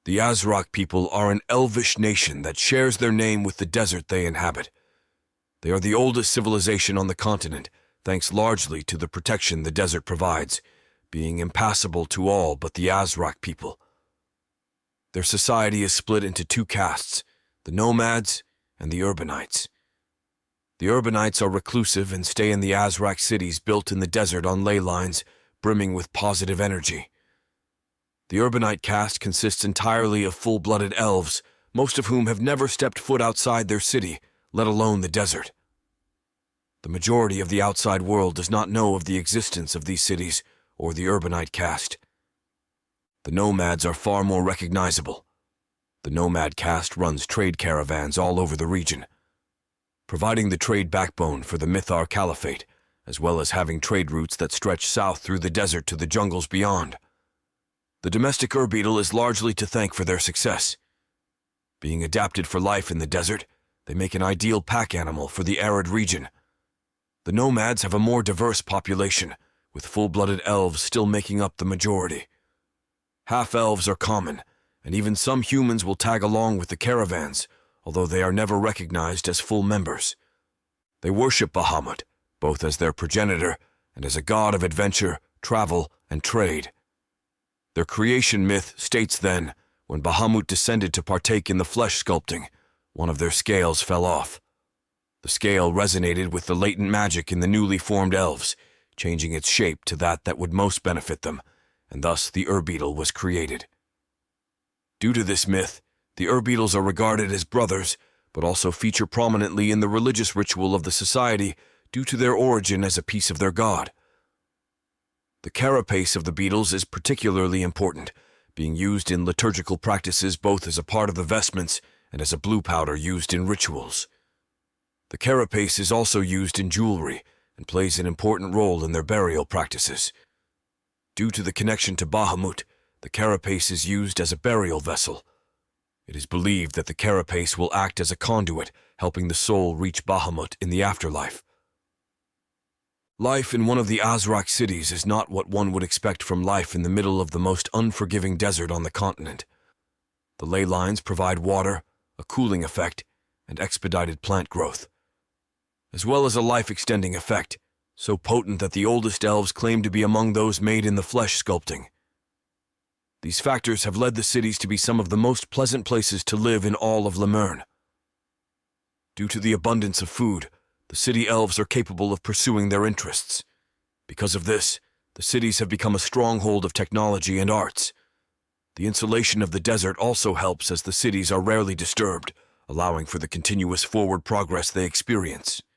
The Azraq people are an elvish nation that shares their name with the desert they inhabit. They are the oldest civilization on the continent, thanks largely to the protection the desert provides, being impassable to all but the Azraq people. Their society is split into two castes, the nomads and the urbanites. The urbanites are reclusive and stay in the Azraq cities built in the desert on ley lines, brimming with positive energy. The urbanite caste consists entirely of full-blooded elves, most of whom have never stepped foot outside their city, let alone the desert. The majority of the outside world does not know of the existence of these cities or the urbanite caste. The nomads are far more recognizable. The nomad caste runs trade caravans all over the region, providing the trade backbone for the Mithar Caliphate, as well as having trade routes that stretch south through the desert to the jungles beyond. The domestic Urbeetle is largely to thank for their success. Being adapted for life in the desert, they make an ideal pack animal for the arid region. The nomads have a more diverse population, with full-blooded elves still making up the majority. Half-elves are common, and even some humans will tag along with the caravans, although they are never recognized as full members. They worship Bahamut, both as their progenitor and as a god of adventure, travel, and trade. Their creation myth states then, when Bahamut descended to partake in the flesh sculpting, one of their scales fell off. The scale resonated with the latent magic in the newly formed elves, changing its shape to that would most benefit them, and thus the Urbeetle was created. Due to this myth, the Urbeetles are regarded as brothers, but also feature prominently in the religious ritual of the society due to their origin as a piece of their god. The carapace of the beetles is particularly important, being used in liturgical practices both as a part of the vestments and as a blue powder used in rituals. The carapace is also used in jewelry and plays an important role in their burial practices. Due to the connection to Bahamut, the carapace is used as a burial vessel. It is believed that the carapace will act as a conduit, helping the soul reach Bahamut in the afterlife. Life in one of the Azraq cities is not what one would expect from life in the middle of the most unforgiving desert on the continent. The ley lines provide water, a cooling effect, and expedited plant growth, as well as a life-extending effect, so potent that the oldest elves claim to be among those made in the flesh sculpting. These factors have led the cities to be some of the most pleasant places to live in all of Lemurn. Due to the abundance of food, the city elves are capable of pursuing their interests. Because of this, the cities have become a stronghold of technology and arts. The insulation of the desert also helps as the cities are rarely disturbed, allowing for the continuous forward progress they experience.